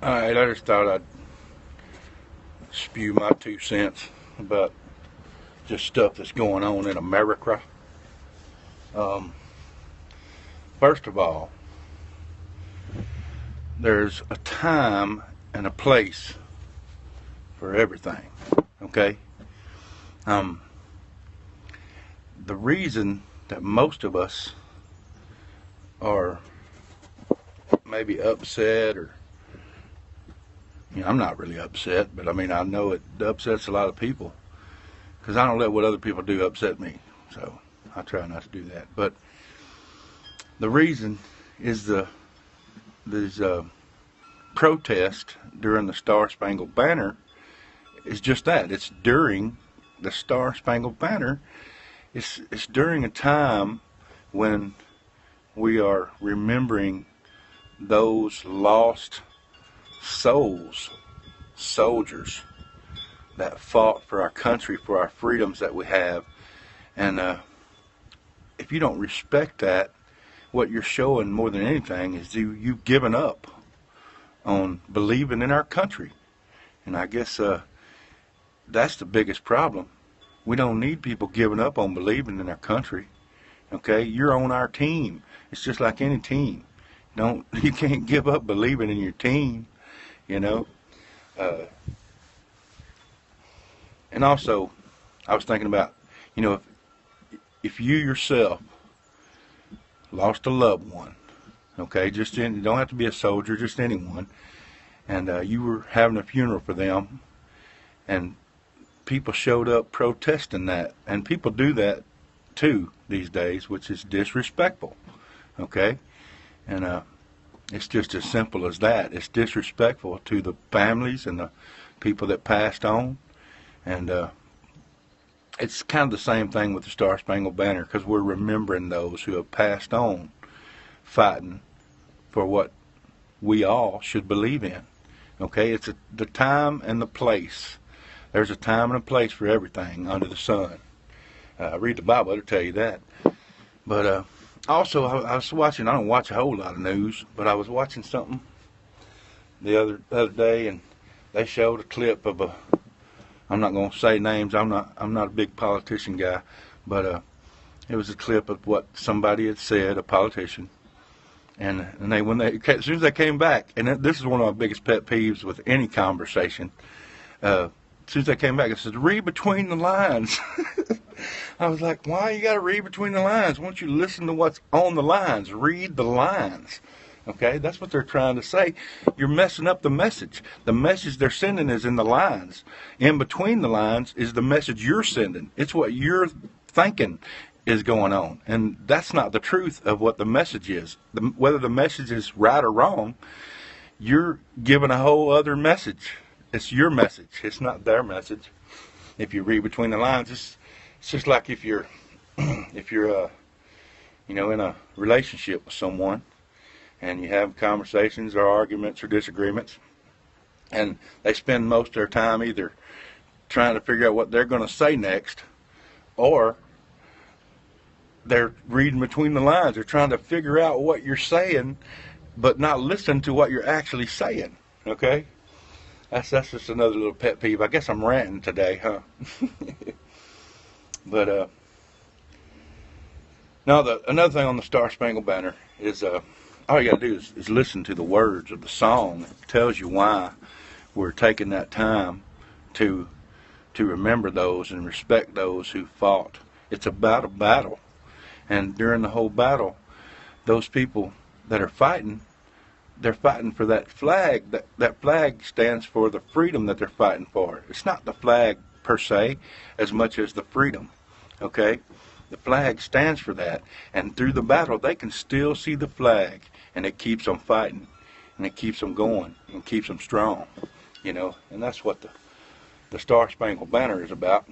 Alright, I just thought I'd spew my 2 cents about just stuff that's going on in America. First of all, there's a time and a place for everything, okay? The reason that most of us are maybe upset, or I'm not really upset, but I mean, I know it upsets a lot of people because I don't let what other people do upset me, so I try not to do that. But the reason is these protest during the Star-Spangled Banner is just that. It's during the Star-Spangled Banner. It's during a time when we are remembering those lost souls, soldiers that fought for our country, for our freedoms that we have. And if you don't respect that, what you're showing more than anything is you've given up on believing in our country. And I guess that's the biggest problem. We don't need people giving up on believing in our country. Okay, you're on our team. It's just like any team. You can't give up believing in your team, you know. And also, I was thinking about, if you yourself lost a loved one, okay, you don't have to be a soldier, just anyone, and you were having a funeral for them, and people showed up protesting that, and people do that too these days, which is disrespectful, okay? And it's just as simple as that. It's disrespectful to the families and the people that passed on. And it's kind of the same thing with the Star-Spangled Banner, because we're remembering those who have passed on fighting for what we all should believe in. Okay, it's the time and the place. There's a time and a place for everything under the sun. Read the Bible, it'll tell you that. But also, I was watching, I don't watch a whole lot of news, but I was watching something the other day, and they showed a clip of I'm not going to say names, I'm not a big politician guy, but it was a clip of what somebody had said, a politician, and as soon as they came back, and this is one of my biggest pet peeves with any conversation, as soon as they came back, it said, read between the lines. I was like, why you got to read between the lines? Why don't you listen to what's on the lines? Read the lines. Okay, that's what they're trying to say. You're messing up the message. The message they're sending is in the lines. In between the lines is the message you're sending. It's what you're thinking is going on. And that's not the truth of what the message is. Whether the message is right or wrong, you're giving a whole other message. It's your message. It's not their message. If you read between the lines, it's just like if you're in a relationship with someone, and you have conversations or arguments or disagreements, and they spend most of their time either trying to figure out what they're going to say next, or they're reading between the lines. They're trying to figure out what you're saying, but not listen to what you're actually saying. Okay? That's just another little pet peeve. I guess I'm ranting today, huh? But now another thing on the Star-Spangled Banner is all you got to do is listen to the words of the song. It tells you why we're taking that time to remember those and respect those who fought. It's about a battle. And during the whole battle, those people that are fighting, they're fighting for that flag. That flag stands for the freedom that they're fighting for. It's not the flag per se as much as the freedom. Okay? The flag stands for that. And through the battle, they can still see the flag. And it keeps them fighting. And it keeps them going. And keeps them strong. And that's what the Star-Spangled Banner is about.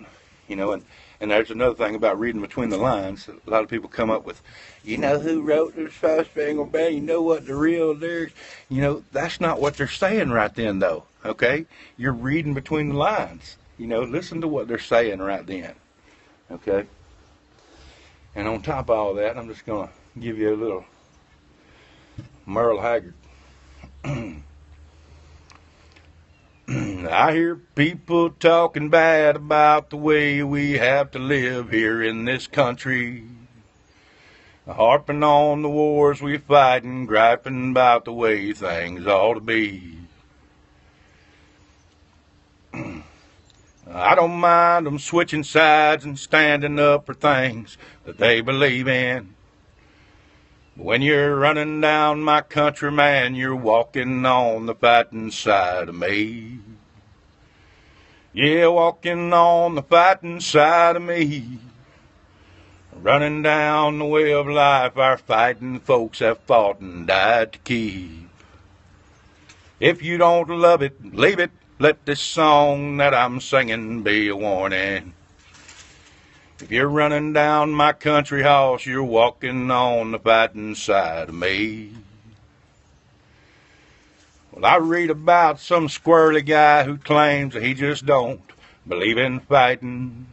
And there's another thing about reading between the lines. A lot of people come up with, who wrote the Star-Spangled Banner? You know what the real lyrics? That's not what they're saying right then, though. Okay? You're reading between the lines. Listen to what they're saying right then. Okay? And on top of all that, I'm just going to give you a little Merle Haggard. I hear people talking bad about the way we have to live here in this country, harping on the wars we fight and griping about the way things ought to be. I don't mind them switching sides and standing up for things that they believe in. But when you're running down my country, man, you're walking on the fighting side of me. Yeah, walking on the fighting side of me. Running down the way of life our fighting folks have fought and died to keep. If you don't love it, leave it. Let this song that I'm singing be a warning. If you're running down my country house, you're walking on the fighting side of me. Well, I read about some squirrely guy who claims that he just don't believe in fighting.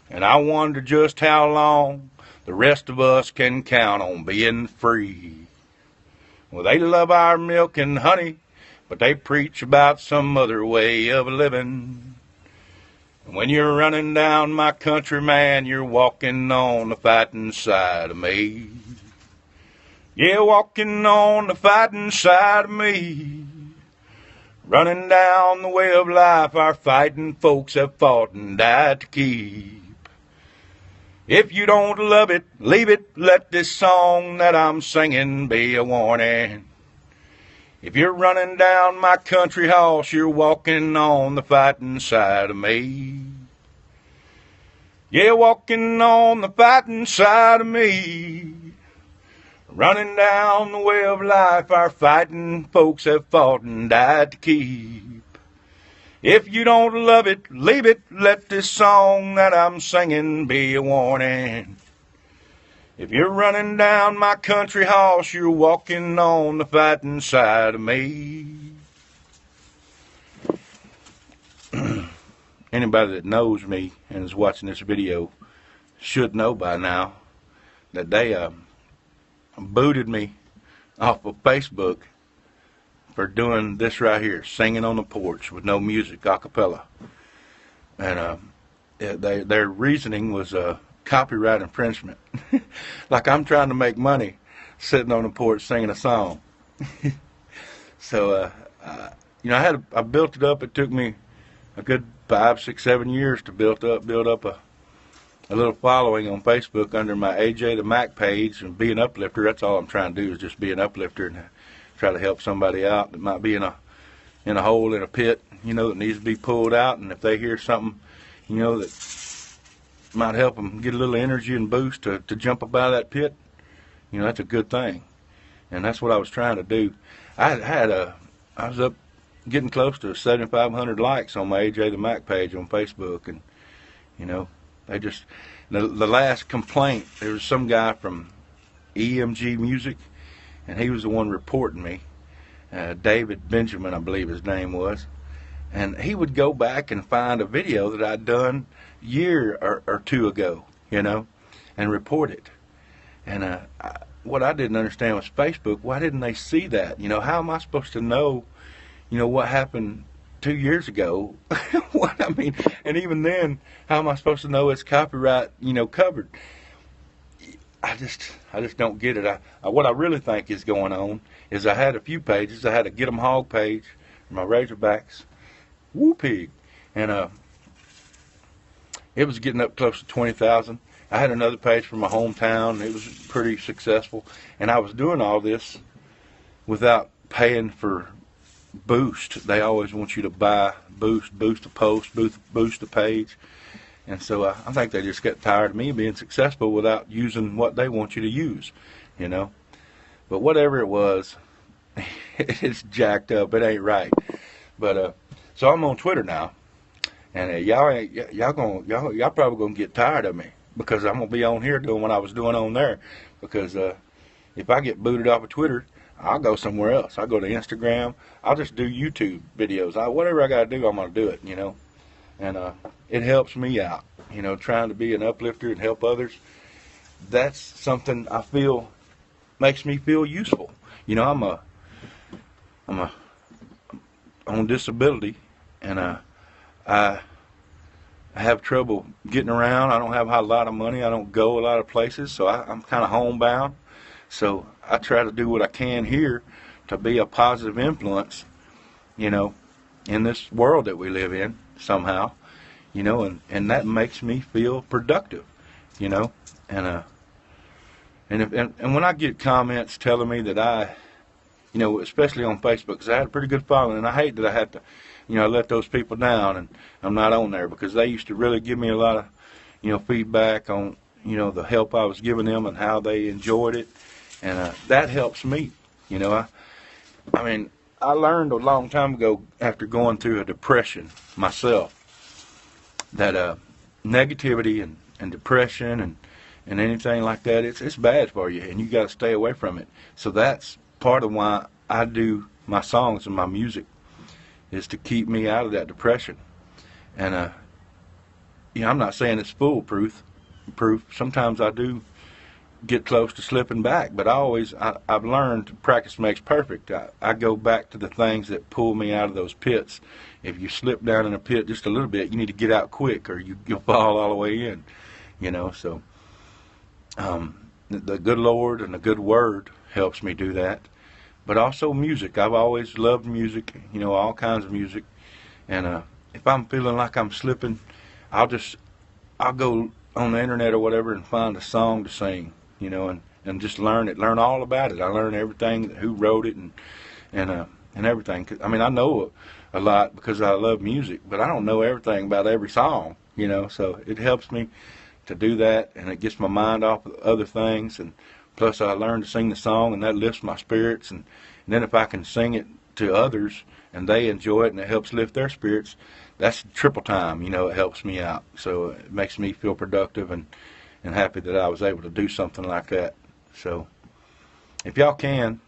And I wonder just how long the rest of us can count on being free. Well, they love our milk and honey, but they preach about some other way of living. And when you're running down my country, man, you're walking on the fighting side of me. Yeah, walking on the fighting side of me. Running down the way of life our fighting folks have fought and died to keep. If you don't love it, leave it. Let this song that I'm singing be a warning. If you're running down my country house, you're walking on the fighting side of me. Yeah, walking on the fighting side of me. Running down the way of life our fighting folks have fought and died to keep. If you don't love it, leave it. Let this song that I'm singing be a warning. If you're running down my country house, you're walking on the fighting side of me. Anybody that knows me and is watching this video should know by now that they booted me off of Facebook for doing this right here, singing on the porch with no music, a cappella. And their reasoning was copyright infringement. Like I'm trying to make money sitting on the porch singing a song. So, I built it up. It took me a good 5, 6, 7 years to build up a little following on Facebook under my AJ the Mack page and be an uplifter. That's all I'm trying to do is just be an uplifter and try to help somebody out that might be in a hole, in a pit, that needs to be pulled out. And if they hear something, that might help them get a little energy and boost to jump up out of that pit, that's a good thing. And that's what I was trying to do. I was up getting close to 7,500 likes on my AJ the Mack page on Facebook, and they just the last complaint, there was some guy from EMG Music, and he was the one reporting me. David Benjamin, I believe his name was. And he would go back and find a video that I'd done a year or two ago, and report it. And what I didn't understand was Facebook, why didn't they see that? How am I supposed to know, what happened 2 years ago? And even then, how am I supposed to know it's copyright, covered? I just don't get it. What I really think is going on is I had a few pages. I had a Get 'em Hog page for my Razorbacks, Woo Pig, and it was getting up close to 20,000. I had another page for my hometown. It was pretty successful, and I was doing all this without paying for boost. They always want you to buy boost a post, boost a page. And so I think they just got tired of me being successful without using what they want you to use, But whatever it was, it's jacked up. It ain't right. But so I'm on Twitter now, and y'all probably gonna get tired of me because I'm gonna be on here doing what I was doing on there. Because if I get booted off of Twitter, I'll go somewhere else. I'll go to Instagram. I'll just do YouTube videos. Whatever I gotta do, I'm gonna do it. And it helps me out, trying to be an uplifter and help others. That's something I feel makes me feel useful. I'm a on disability, and I have trouble getting around. I don't have a lot of money. I don't go a lot of places, so I'm kind of homebound. So I try to do what I can here to be a positive influence, you know, in this world that we live in somehow, you know, and that makes me feel productive, you know, and when I get comments telling me that you know, especially on Facebook, because I had a pretty good following, and I hate that I had to, you know, let those people down, and I'm not on there, because they used to really give me a lot of, you know, feedback on, you know, the help I was giving them and how they enjoyed it, and that helps me, you know. I mean, I learned a long time ago, after going through a depression myself, that negativity and depression and anything like that, it's bad for you, and you got to stay away from it. So that's part of why I do my songs and my music, is to keep me out of that depression. And you know, I'm not saying it's foolproof. Sometimes I do get close to slipping back, but I've learned practice makes perfect. I go back to the things that pull me out of those pits. If you slip down in a pit just a little bit, you need to get out quick, or you'll fall all the way in, you know. So the good Lord and the good Word helps me do that. But also music. I've always loved music, you know, all kinds of music. And if I'm feeling like I'm slipping, I'll go on the internet or whatever and find a song to sing, you know, and just learn all about it. I learn everything, who wrote it, and everything. I mean, I know a lot because I love music, but I don't know everything about every song, you know. So it helps me to do that, and it gets my mind off of other things, and plus I learn to sing the song, and that lifts my spirits, and then if I can sing it to others and they enjoy it and it helps lift their spirits, that's triple time, you know. It helps me out, so it makes me feel productive and happy that I was able to do something like that. So if y'all can,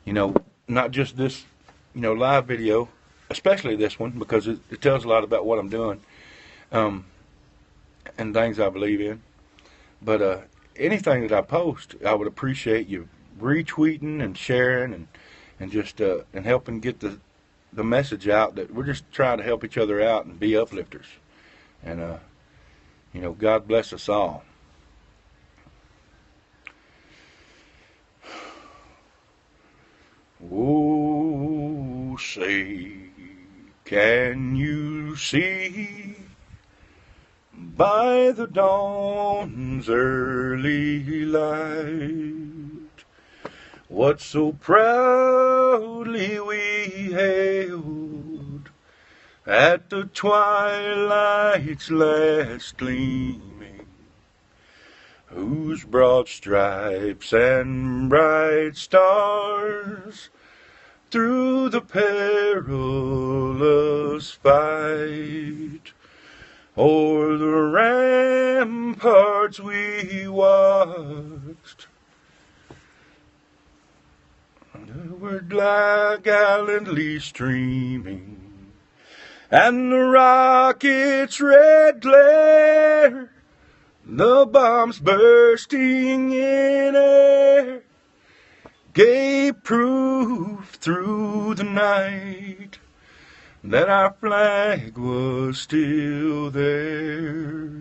you know, not just this, you know, live video, especially this one, because it tells a lot about what I'm doing, and things I believe in, but anything that I post, I would appreciate you retweeting and sharing and just and helping get the message out that we're just trying to help each other out and be uplifters. And you know, God bless us all. Oh, say, can you see by the dawn's early light what so proudly we hailed at the twilight's last gleaming, whose broad stripes and bright stars through the perilous fight o'er the ramparts we watched, were gallantly streaming, and the rocket's red glare, the bombs bursting in air, gave proof through the night that our flag was still there.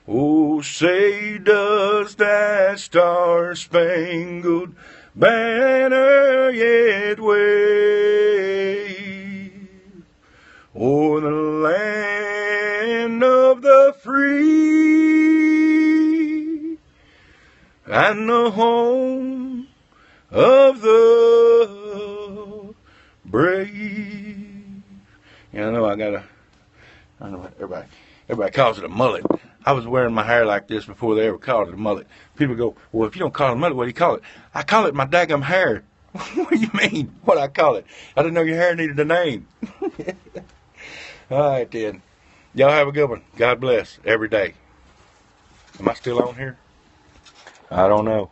Oh, say, does that star-spangled banner yet wave o'er the land of the free and the home of the brave? Yeah, I know I don't know what everybody calls it a mullet. I was wearing my hair like this before they ever called it a mullet. People go, well, if you don't call it a mullet, what do you call it? I call it my daggum hair. What do you mean? What I call it? I didn't know your hair needed a name. All right, then. Y'all have a good one. God bless every day. Am I still on here? I don't know.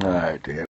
All right, then.